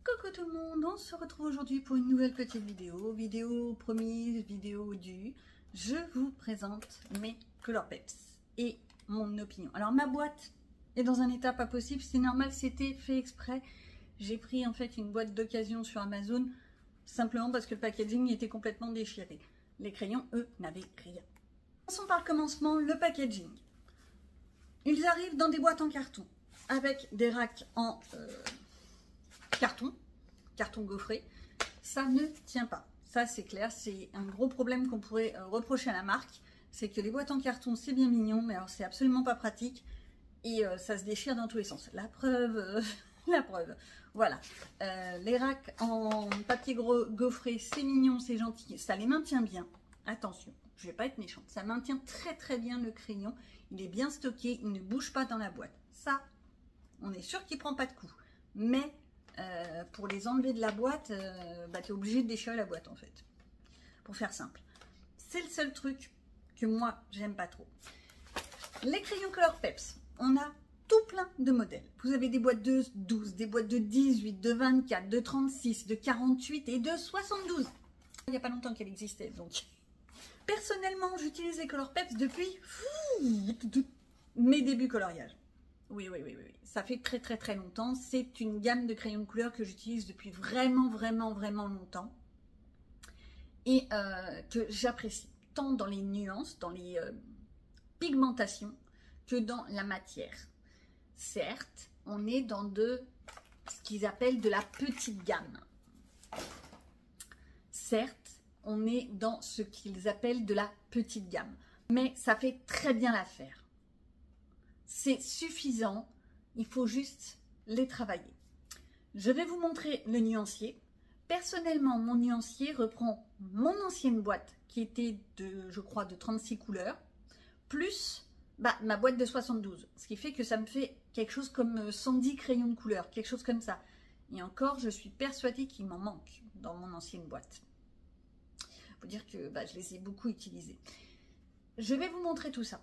Coucou tout le monde, on se retrouve aujourd'hui pour une nouvelle petite vidéo promise, vidéo due. Je vous présente mes Colourpeps et mon opinion. Alors ma boîte est dans un état pas possible, c'est normal, c'était fait exprès. J'ai pris en fait une boîte d'occasion sur Amazon, simplement parce que le packaging était complètement déchiré. Les crayons, eux, n'avaient rien. Commençons par le commencement, le packaging. Ils arrivent dans des boîtes en carton, avec des racks en carton gaufré. Ça ne tient pas. Ça, c'est clair, c'est un gros problème qu'on pourrait reprocher à la marque. C'est que les boîtes en carton, c'est bien mignon, mais alors c'est absolument pas pratique. Et ça se déchire dans tous les sens. La preuve, la preuve. Voilà. Les racks en papier gaufré, c'est mignon, c'est gentil. Ça les maintient bien. Attention, je vais pas être méchante. Ça maintient très très bien le crayon. Il est bien stocké, il ne bouge pas dans la boîte. Ça, on est sûr qu'il prend pas de coup. Mais pour les enlever de la boîte, tu es obligé de déchirer la boîte en fait. Pour faire simple. C'est le seul truc que moi, j'aime pas trop. Les crayons Colourpeps, on a tout plein de modèles. Vous avez des boîtes de 12, des boîtes de 18, de 24, de 36, de 48 et de 72. Il n'y a pas longtemps qu'elle existait, donc... Personnellement, j'utilise les Colourpeps depuis mes débuts coloriage. Oui. Ça fait très longtemps. C'est une gamme de crayons de couleur que j'utilise depuis vraiment longtemps. Et que j'apprécie. Tant dans les nuances, dans les pigmentations, que dans la matière. Certes, on est dans ce qu'ils appellent de la petite gamme. Certes, on est dans ce qu'ils appellent de la petite gamme. Mais ça fait très bien l'affaire. C'est suffisant. Il faut juste les travailler. Je vais vous montrer le nuancier. Personnellement, mon nuancier reprend mon ancienne boîte qui était je crois, de 36 couleurs, plus ma boîte de 72. Ce qui fait que ça me fait quelque chose comme 110 crayons de couleur, quelque chose comme ça. Et encore, je suis persuadée qu'il m'en manque dans mon ancienne boîte. Il faut dire que je les ai beaucoup utilisés. Je vais vous montrer tout ça.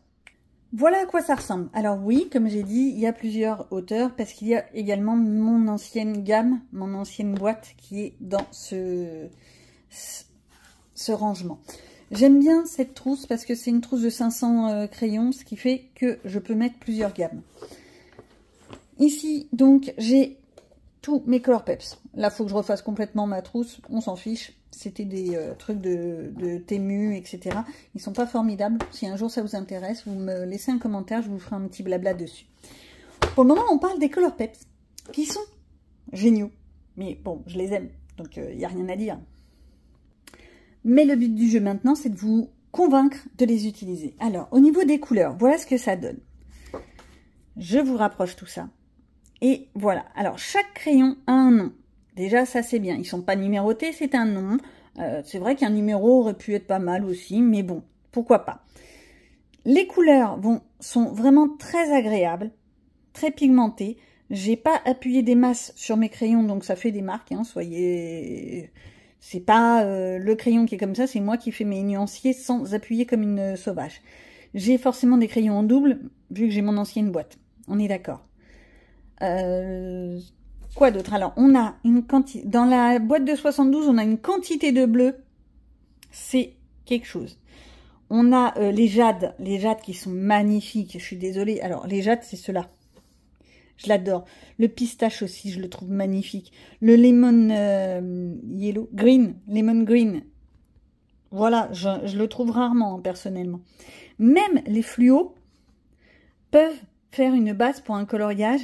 Voilà à quoi ça ressemble. Alors oui, comme j'ai dit, il y a plusieurs hauteurs parce qu'il y a également mon ancienne gamme, mon ancienne boîte qui est dans ce rangement. J'aime bien cette trousse parce que c'est une trousse de 500 crayons, ce qui fait que je peux mettre plusieurs gammes. Ici, donc, j'ai tous mes Colourpeps. Là, il faut que je refasse complètement ma trousse, on s'en fiche. C'était des trucs de Temu, etc. Ils sont pas formidables. Si un jour ça vous intéresse, vous me laissez un commentaire, je vous ferai un petit blabla dessus. Pour le moment, on parle des Colourpeps, qui sont géniaux. Mais bon, je les aime, donc il n'y a rien à dire. Mais le but du jeu maintenant, c'est de vous convaincre de les utiliser. Alors, au niveau des couleurs, voilà ce que ça donne. Je vous rapproche tout ça. Et voilà. Alors, chaque crayon a un nom. Déjà, ça c'est bien. Ils sont pas numérotés, c'est un nom. C'est vrai qu'un numéro aurait pu être pas mal aussi, mais bon, pourquoi pas. Les couleurs sont vraiment très agréables, très pigmentées. J'ai pas appuyé des masses sur mes crayons, donc ça fait des marques. Hein, soyez... C'est pas le crayon qui est comme ça, c'est moi qui fais mes nuanciers sans appuyer comme une sauvage. J'ai forcément des crayons en double, vu que j'ai mon ancienne boîte. On est d'accord. Quoi d'autre? Alors, on a une quantité... Dans la boîte de 72, on a une quantité de bleu. C'est quelque chose. On a les jades qui sont magnifiques. Je suis désolée. Alors, les jades, c'est ceux-là. Je l'adore. Le pistache aussi, je le trouve magnifique. Le lemon lemon green. Voilà, je le trouve rarement, personnellement. Même les fluos peuvent faire une base pour un coloriage,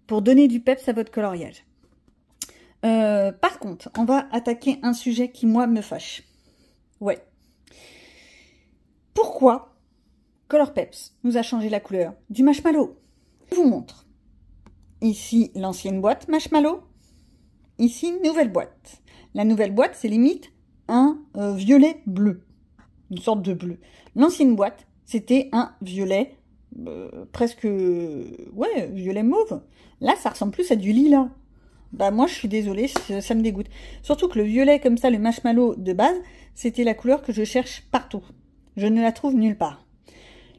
pour donner du peps à votre coloriage. Par contre, on va attaquer un sujet qui, moi, me fâche. Ouais. Pourquoi Colourpeps nous a changé la couleur du marshmallow? Je vous montre. Ici, l'ancienne boîte marshmallow. Ici, nouvelle boîte. La nouvelle boîte, c'est limite un violet bleu. Une sorte de bleu. L'ancienne boîte, c'était un violet presque... ouais, violet mauve. Là, ça ressemble plus à du lilas. Moi, je suis désolée, ça me dégoûte. Surtout que le violet, comme ça, le marshmallow de base, c'était la couleur que je cherche partout. Je ne la trouve nulle part.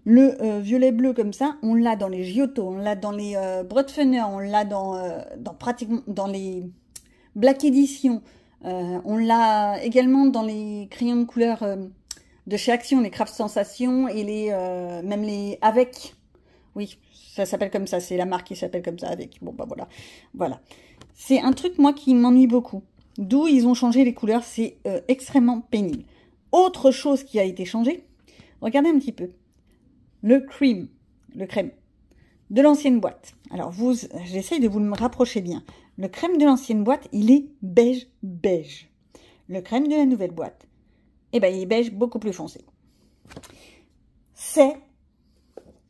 Le violet bleu comme ça, on l'a dans les Giotto, on l'a dans les Brutfuner, on l'a dans pratiquement dans les Black Edition. On l'a également dans les crayons de couleur de chez Action, les Craft Sensations et même les Avec. Oui, ça s'appelle comme ça, c'est la marque qui s'appelle comme ça, Avec. Bon, bah voilà. Voilà. C'est un truc, moi, qui m'ennuie beaucoup. D'où ils ont changé les couleurs, c'est extrêmement pénible. Autre chose qui a été changée, regardez un petit peu. Le crème de l'ancienne boîte. Alors, j'essaye de vous me rapprocher bien. Le crème de l'ancienne boîte, il est beige. Le crème de la nouvelle boîte, eh ben, il est beige beaucoup plus foncé. C'est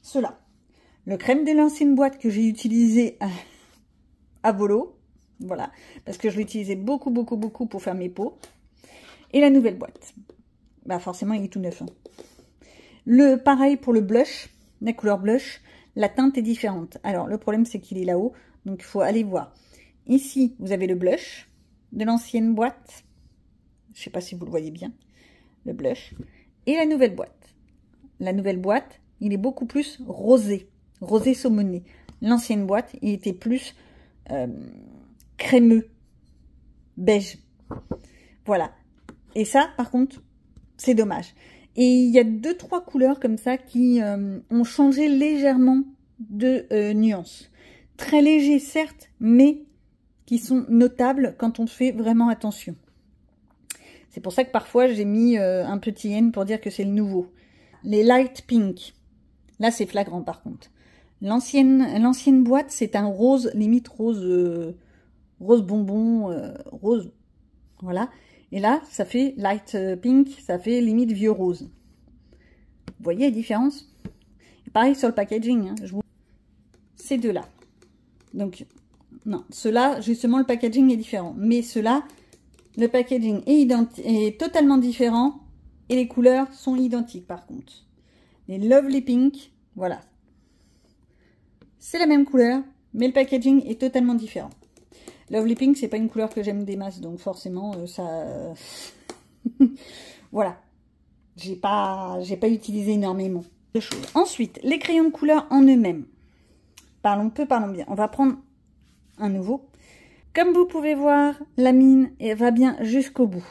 cela. Le crème de l'ancienne boîte que j'ai utilisé à volo. Voilà. Parce que je l'utilisais beaucoup pour faire mes pots. Et la nouvelle boîte. Bah, forcément, il est tout neuf. Hein. Pareil pour le blush. La couleur blush. La teinte est différente. Alors, le problème, c'est qu'il est là-haut. Donc, il faut aller voir. Ici, vous avez le blush de l'ancienne boîte. Je ne sais pas si vous le voyez bien. Le blush. Et la nouvelle boîte. La nouvelle boîte, il est beaucoup plus rosé. Rosé saumoné. L'ancienne boîte, il était plus crémeux. Beige. Voilà. Et ça, par contre, c'est dommage. Et il y a 2-3 couleurs comme ça qui ont changé légèrement de nuance. Très léger, certes, mais qui sont notables quand on fait vraiment attention. C'est pour ça que parfois, j'ai mis un petit N pour dire que c'est le nouveau. Les light pink. Là, c'est flagrant, par contre. L'ancienne boîte, c'est un rose, limite rose, rose bonbon, rose. Voilà. Et là, ça fait light pink, ça fait limite vieux rose. Vous voyez la différence? Pareil sur le packaging. Hein, ces deux-là. Donc, non, ceux-là, justement, le packaging est différent. Mais ceux-là, le packaging est totalement différent et les couleurs sont identiques, par contre. Les Lovely Pink, voilà. C'est la même couleur, mais le packaging est totalement différent. Lovely Pink, c'est pas une couleur que j'aime des masses, donc forcément, ça... voilà. J'ai pas utilisé énormément de choses. Ensuite, les crayons de couleur en eux-mêmes. Parlons peu, parlons bien. On va prendre un nouveau. Comme vous pouvez voir, la mine va bien jusqu'au bout.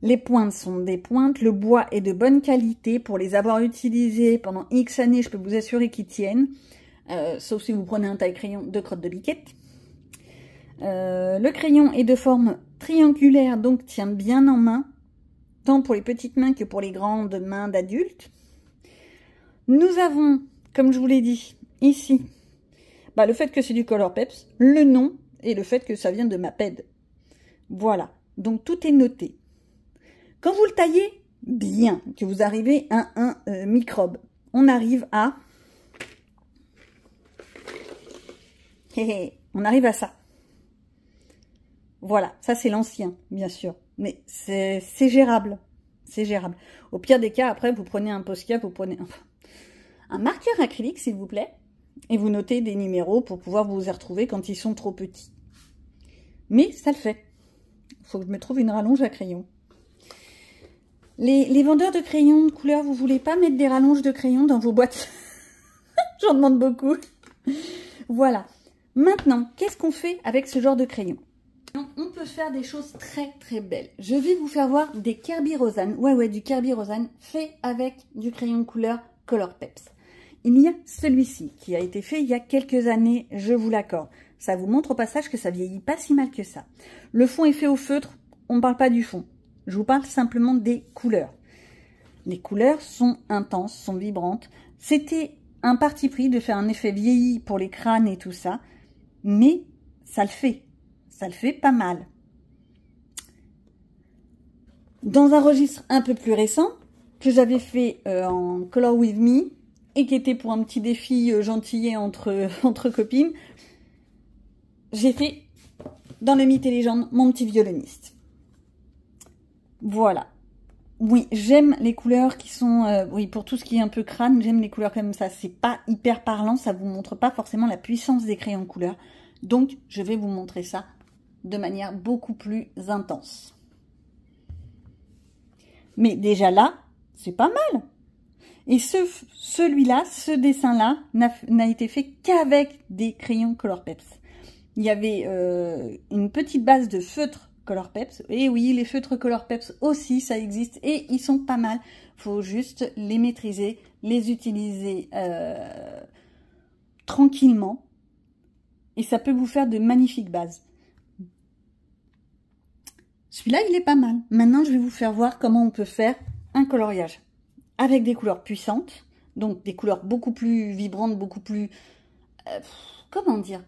Les pointes sont des pointes. Le bois est de bonne qualité. Pour les avoir utilisés pendant X années, je peux vous assurer qu'ils tiennent. Sauf si vous prenez un taille-crayon de crotte de biquette. Le crayon est de forme triangulaire, donc tient bien en main, tant pour les petites mains que pour les grandes mains d'adultes. Nous avons, comme je vous l'ai dit, ici, le fait que c'est du Colourpeps, le nom et le fait que ça vient de Maped. Voilà, donc tout est noté. Quand vous le taillez bien, que vous arrivez à un microbe, on arrive à... on arrive à ça. Voilà, ça c'est l'ancien, bien sûr. Mais c'est gérable. C'est gérable. Au pire des cas, après, vous prenez un Posca, vous prenez un marqueur acrylique, s'il vous plaît. Et vous notez des numéros pour pouvoir vous y retrouver quand ils sont trop petits. Mais ça le fait. Il faut que je me trouve une rallonge à crayon. Les vendeurs de crayons de couleur, vous voulez pas mettre des rallonges de crayons dans vos boîtes? J'en demande beaucoup. Voilà. Maintenant, qu'est-ce qu'on fait avec ce genre de crayon? On peut faire des choses très très belles. Je vais vous faire voir des Kirby Rosan. Ouais, du Kirby Rosan fait avec du crayon de couleur Colourpeps. Il y a celui-ci qui a été fait il y a quelques années, je vous l'accorde. Ça vous montre au passage que ça vieillit pas si mal que ça. Le fond est fait au feutre, on ne parle pas du fond. Je vous parle simplement des couleurs. Les couleurs sont intenses, sont vibrantes. C'était un parti pris de faire un effet vieilli pour les crânes et tout ça, mais ça le fait. Ça le fait pas mal. Dans un registre un peu plus récent, que j'avais fait en Color With Me, et qui était pour un petit défi gentillet entre copines, j'ai fait, dans le mythe et légende, mon petit violoniste. Voilà. Oui, j'aime les couleurs qui sont... oui, pour tout ce qui est un peu crâne, j'aime les couleurs comme ça. C'est pas hyper parlant, ça vous montre pas forcément la puissance des crayons de couleur. Donc, je vais vous montrer ça de manière beaucoup plus intense. Mais déjà là, c'est pas mal. Et celui-là, ce dessin-là, n'a été fait qu'avec des crayons Colourpeps. il y avait une petite base de feutre Colourpeps. Et oui, les feutres Colourpeps aussi, ça existe et ils sont pas mal. Faut juste les maîtriser, les utiliser tranquillement et ça peut vous faire de magnifiques bases. Celui-là, il est pas mal. Maintenant, je vais vous faire voir comment on peut faire un coloriage avec des couleurs puissantes, donc des couleurs beaucoup plus vibrantes, beaucoup plus... comment dire,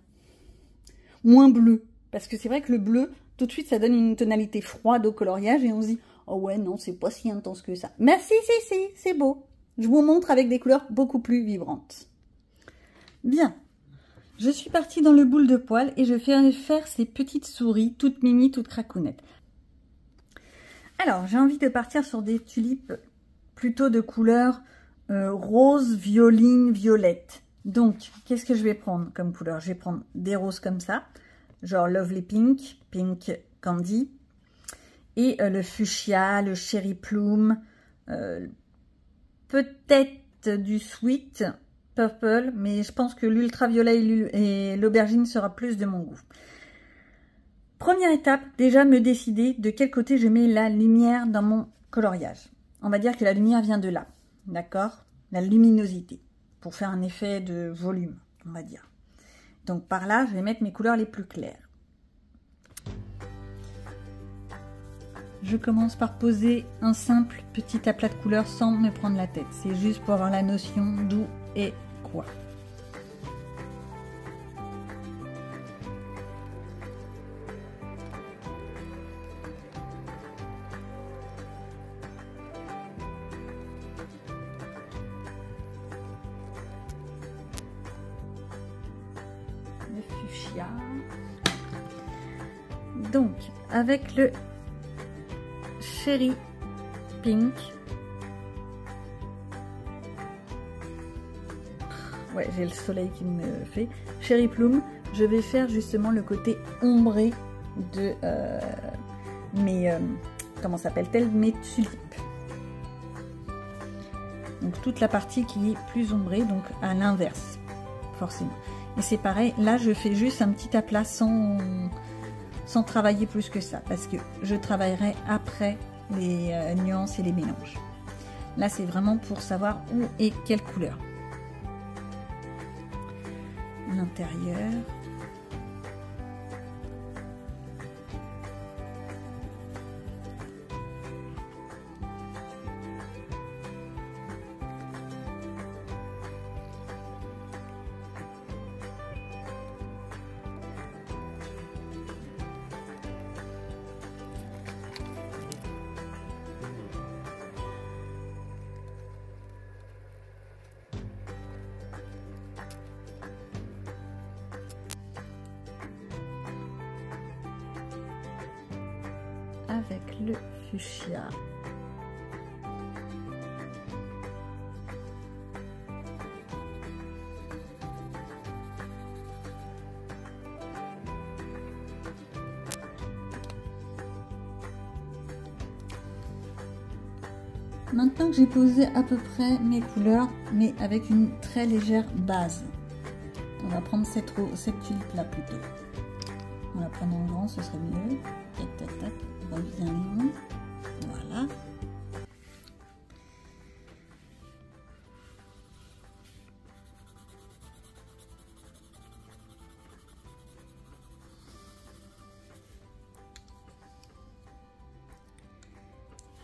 moins bleu. Parce que c'est vrai que le bleu, tout de suite, ça donne une tonalité froide au coloriage et on se dit, oh ouais, non, c'est pas si intense que ça. Merci, si, c'est beau. Je vous montre avec des couleurs beaucoup plus vibrantes. Bien. Je suis partie dans le boule de poil et je vais faire ces petites souris, toutes mimi, toutes cracounettes. Alors, j'ai envie de partir sur des tulipes plutôt de couleur rose, violine, violette. Donc, qu'est-ce que je vais prendre comme couleur? Je vais prendre des roses comme ça, genre Lovely Pink, Pink Candy, et le fuchsia, le cherry plume, peut-être du sweet purple, mais je pense que l'ultraviolet et l'aubergine sera plus de mon goût. Première étape, déjà me décider de quel côté je mets la lumière dans mon coloriage. On va dire que la lumière vient de là, d'accord? La luminosité, pour faire un effet de volume, on va dire. Donc par là, je vais mettre mes couleurs les plus claires. Je commence par poser un simple petit aplat de couleurs sans me prendre la tête. C'est juste pour avoir la notion d'où et quoi. Le fuchsia. Donc, avec le cherry pink. Ouais, j'ai le soleil qui me fait. Cherry plume, je vais faire justement le côté ombré de mes... comment s'appelle-t-elle? Mes tulipes. Donc toute la partie qui est plus ombrée, donc à l'inverse, forcément. Et c'est pareil, là je fais juste un petit aplat sans travailler plus que ça, parce que je travaillerai après les nuances et les mélanges. Là c'est vraiment pour savoir où est quelle couleur. L'intérieur. Avec le fuchsia. Maintenant que j'ai posé à peu près mes couleurs, mais avec une très légère base, on va prendre cette tulipe là plutôt. On la prend en grand, ce serait mieux. Tac, tac, tac. Reviens. Voilà.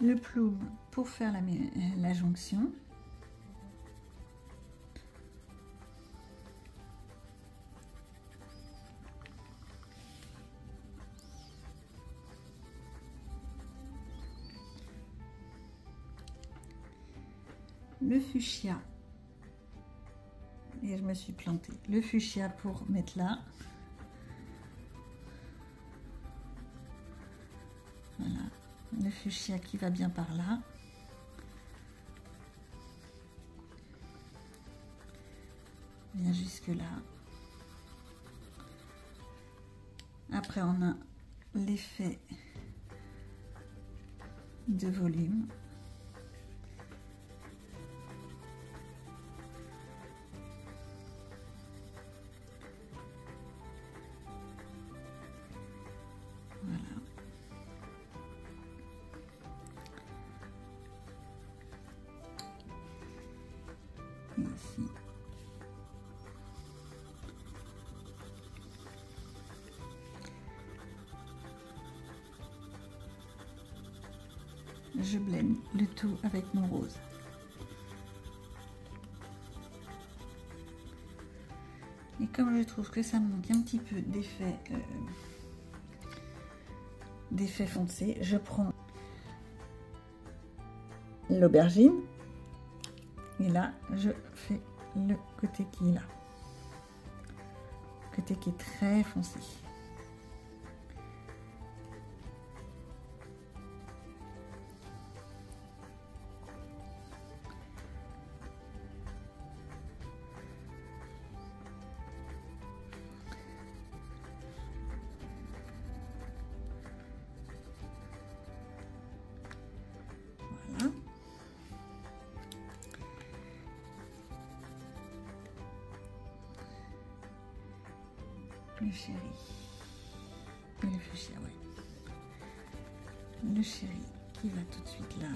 Le plume pour faire la jonction. Le fuchsia, et je me suis plantée, le fuchsia pour mettre là, voilà, le fuchsia qui va bien par là, bien jusque là. Après on a l'effet de volume. Et ici. Je blende le tout avec mon rose. Et comme je trouve que ça me manque un petit peu d'effet foncé, je prends l'aubergine et là je fais le côté qui est là, côté qui est très foncé. Voilà. Le chéri et le fuchsia, ouais. Le chéri qui va tout de suite là.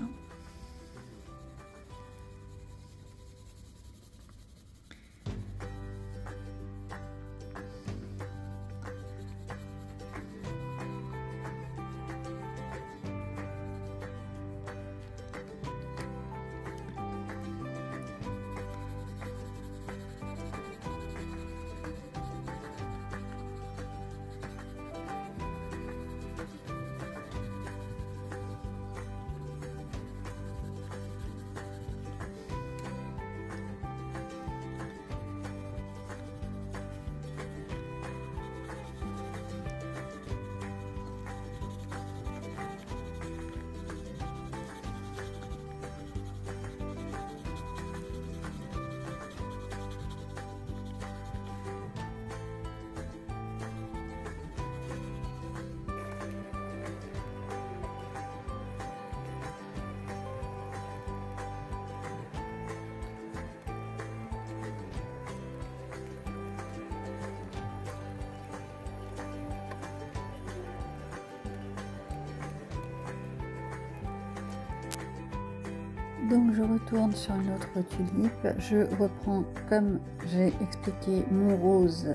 Donc je retourne sur une autre tulipe, je reprends comme j'ai expliqué mon rose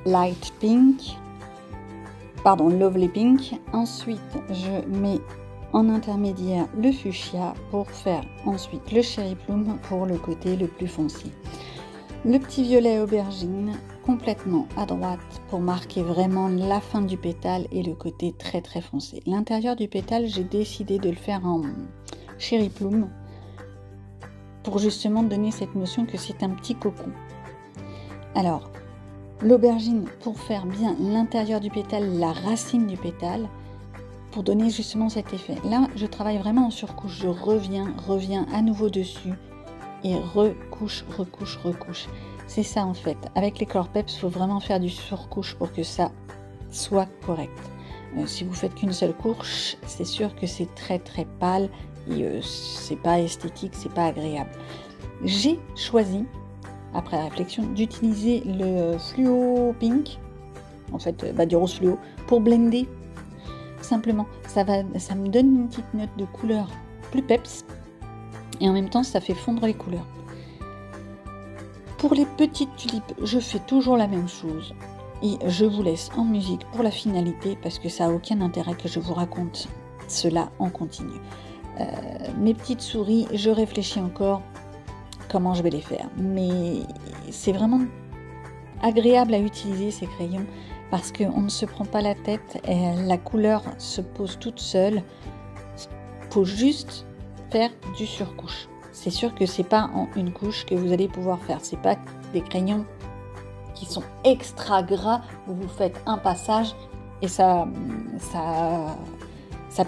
light pink, pardon lovely pink, ensuite je mets en intermédiaire le fuchsia pour faire ensuite le cherry plum pour le côté le plus foncé. Le petit violet aubergine complètement à droite pour marquer vraiment la fin du pétale et le côté très très foncé. L'intérieur du pétale, j'ai décidé de le faire en cherry plum pour justement donner cette notion que c'est un petit cocon. Alors l'aubergine pour faire bien l'intérieur du pétale, la racine du pétale, pour donner justement cet effet. Là je travaille vraiment en surcouche, je reviens à nouveau dessus et recouche. C'est ça en fait, avec les Color Peps il faut vraiment faire du surcouche pour que ça soit correct. Si vous faites qu'une seule couche, c'est sûr que c'est très très pâle et c'est pas esthétique, c'est pas agréable. J'ai choisi, après réflexion, d'utiliser le fluo pink, en fait du rose fluo, pour blender. Simplement, ça me donne une petite note de couleur plus peps et en même temps ça fait fondre les couleurs. Pour les petites tulipes, je fais toujours la même chose. Et je vous laisse en musique pour la finalité parce que ça n'a aucun intérêt que je vous raconte cela en continu. Mes petites souris, je réfléchis encore comment je vais les faire. Mais c'est vraiment agréable à utiliser ces crayons parce qu'on ne se prend pas la tête et la couleur se pose toute seule. Il faut juste faire du surcouche. C'est sûr que c'est pas en une couche que vous allez pouvoir faire. C'est pas des crayons qui sont extra gras où vous faites un passage et ça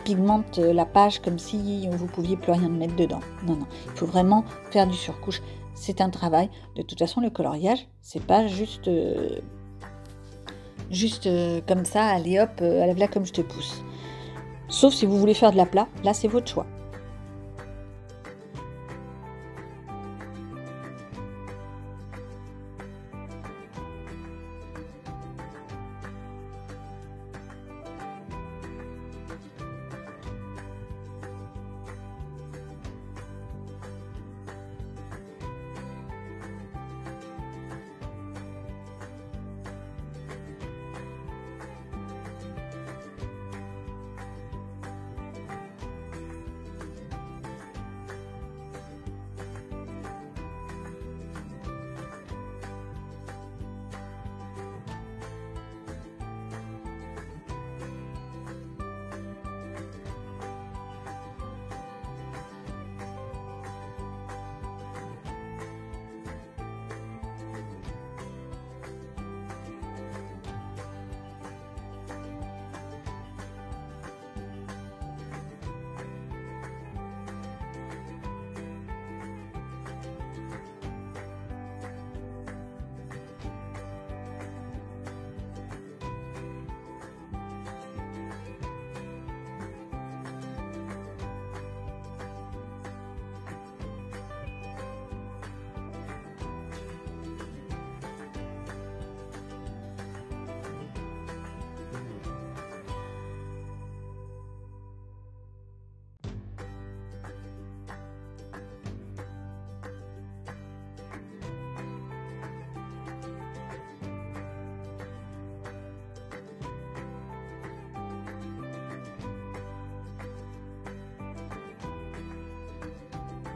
pigmente la page comme si vous pouviez plus rien mettre dedans. Non, il faut vraiment faire du surcouche. C'est un travail. De toute façon, le coloriage, c'est pas juste comme ça, allez hop, là comme je te pousse. Sauf si vous voulez faire de l'aplat, là c'est votre choix.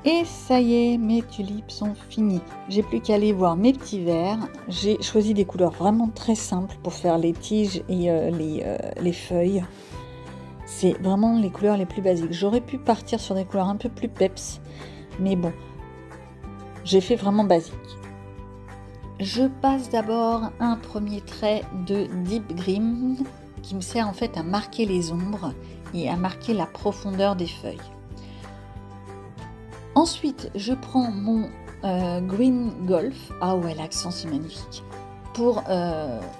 Et ça y est, mes tulipes sont finies. J'ai plus qu'à aller voir mes petits verres. J'ai choisi des couleurs vraiment très simples pour faire les tiges et les feuilles. C'est vraiment les couleurs les plus basiques. J'aurais pu partir sur des couleurs un peu plus peps, mais bon, j'ai fait vraiment basique. Je passe d'abord un premier trait de Deep Green qui me sert en fait à marquer les ombres et à marquer la profondeur des feuilles. Ensuite, je prends mon Green Golf, ah ouais, l'accent c'est magnifique, pour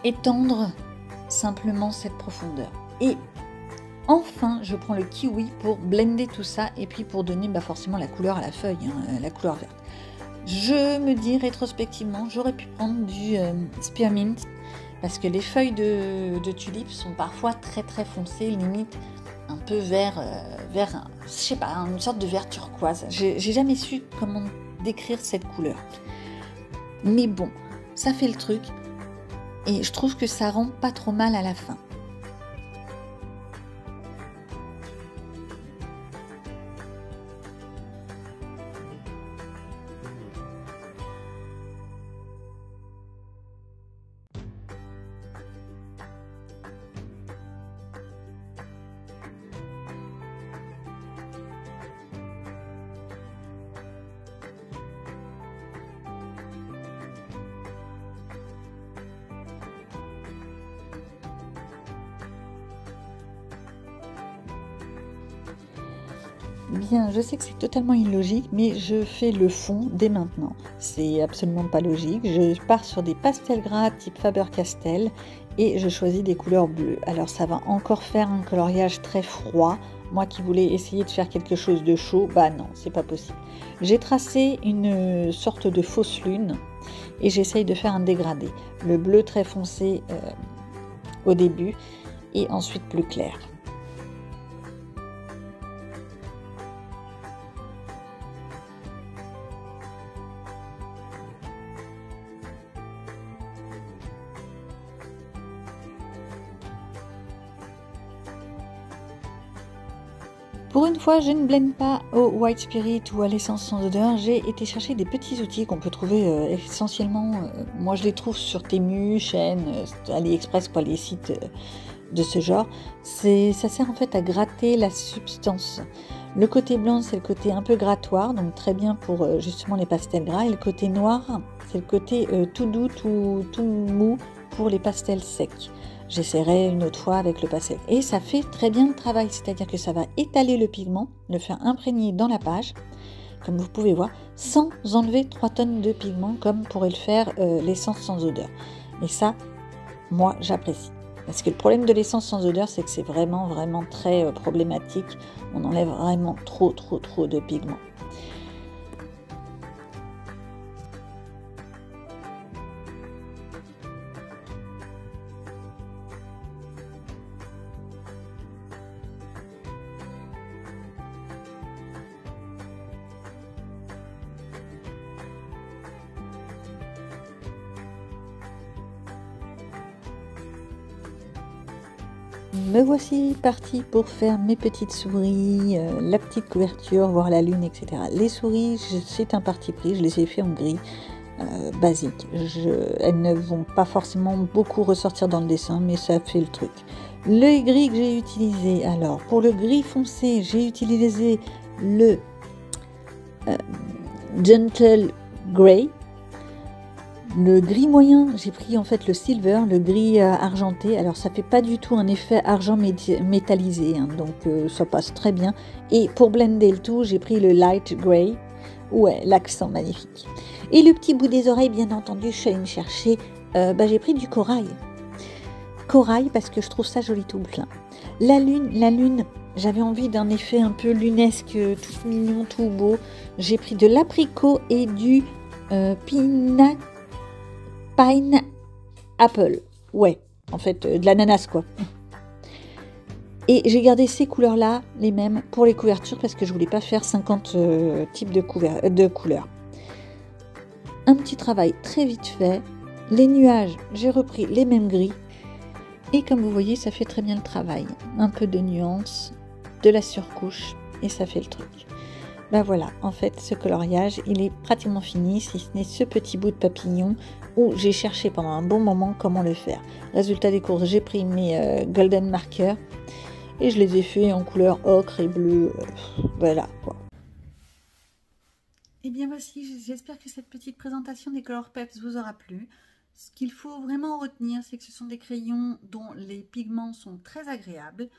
étendre simplement cette profondeur. Et enfin, je prends le Kiwi pour blender tout ça et puis pour donner forcément la couleur à la feuille, hein, la couleur verte. Je me dis rétrospectivement, j'aurais pu prendre du Spearmint parce que les feuilles de tulipes sont parfois très très foncées, limite un peu vert, je sais pas, une sorte de vert turquoise. J'ai jamais su comment décrire cette couleur. Mais bon, ça fait le truc et je trouve que ça rend pas trop mal à la fin. Bien, je sais que c'est totalement illogique, mais je fais le fond dès maintenant. C'est absolument pas logique. Je pars sur des pastels gras type Faber-Castell et je choisis des couleurs bleues. Alors ça va encore faire un coloriage très froid. Moi qui voulais essayer de faire quelque chose de chaud, bah non, c'est pas possible. J'ai tracé une sorte de fausse lune et j'essaye de faire un dégradé. Le bleu très foncé au début et ensuite plus clair. Pour une fois, je ne blende pas au White Spirit ou à l'essence sans odeur. J'ai été chercher des petits outils qu'on peut trouver essentiellement, moi je les trouve sur Temu, Shein, AliExpress, quoi, les sites de ce genre. Ça sert en fait à gratter la substance. Le côté blanc, c'est le côté un peu grattoir, donc très bien pour justement les pastels gras. Et le côté noir, c'est le côté tout doux, tout mou pour les pastels secs. J'essaierai une autre fois avec le pastel. Et ça fait très bien le travail, c'est-à-dire que ça va étaler le pigment, le faire imprégner dans la page, comme vous pouvez voir, sans enlever 3 tonnes de pigment, comme pourrait le faire l'essence sans odeur. Et ça, moi, j'apprécie. Parce que le problème de l'essence sans odeur, c'est que c'est vraiment très problématique. On enlève vraiment trop de pigment. Me voici partie pour faire mes petites souris, la petite couverture, voir la lune, etc. Les souris, c'est un parti pris, je les ai fait en gris basique. Elles ne vont pas forcément beaucoup ressortir dans le dessin, mais ça fait le truc. Le gris que j'ai utilisé, alors pour le gris foncé, j'ai utilisé le Gentle Grey. Le gris moyen, j'ai pris en fait le silver, le gris argenté. Alors ça fait pas du tout un effet argent métallisé, hein, donc ça passe très bien. Et pour blender le tout, j'ai pris le light grey. Ouais, l'accent magnifique. Et le petit bout des oreilles, bien entendu, je suis allée me chercher. J'ai pris du corail. Corail parce que je trouve ça joli tout plein. La lune, j'avais envie d'un effet un peu lunesque, tout mignon, tout beau. J'ai pris de l'apricot et du Pine Apple, ouais, en fait, de l'ananas, quoi. Et j'ai gardé ces couleurs-là, les mêmes, pour les couvertures, parce que je voulais pas faire 50 types de couleurs. Un petit travail très vite fait. Les nuages, j'ai repris les mêmes gris. Et comme vous voyez, ça fait très bien le travail. Un peu de nuance, de la surcouche, et ça fait le truc. Bah voilà, en fait, ce coloriage, il est pratiquement fini, si ce n'est ce petit bout de papillon où j'ai cherché pendant un bon moment comment le faire. Résultat des courses, j'ai pris mes golden markers et je les ai fait en couleur ocre et bleu. Voilà quoi. Et bien voici, j'espère que cette petite présentation des Color Peps vous aura plu. Ce qu'il faut vraiment retenir, c'est que ce sont des crayons dont les pigments sont très agréables.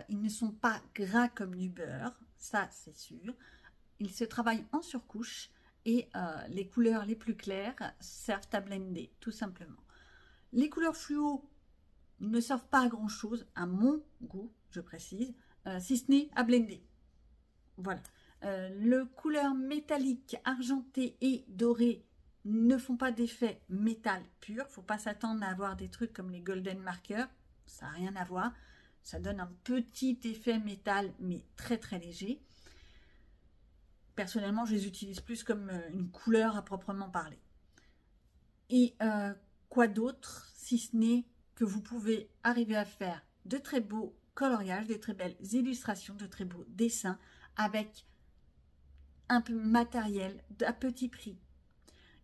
Ils ne sont pas gras comme du beurre, ça c'est sûr. Ils se travaillent en surcouche et les couleurs les plus claires servent à blender, tout simplement. Les couleurs fluo ne servent pas à grand chose, à mon goût, je précise, si ce n'est à blender. Voilà. Les couleurs métalliques, argentées et dorées ne font pas d'effet métal pur. Il ne faut pas s'attendre à avoir des trucs comme les golden markers. Ça n'a rien à voir. Ça donne un petit effet métal, mais très très léger. Personnellement, je les utilise plus comme une couleur à proprement parler. Et quoi d'autre, si ce n'est que vous pouvez arriver à faire de très beaux coloriages, de très belles illustrations, de très beaux dessins avec un peu matériel à petit prix.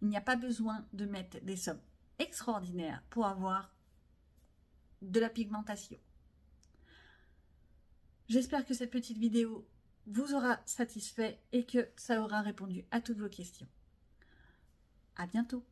Il n'y a pas besoin de mettre des sommes extraordinaires pour avoir de la pigmentation. J'espère que cette petite vidéo vous aura satisfait et que ça aura répondu à toutes vos questions. À bientôt.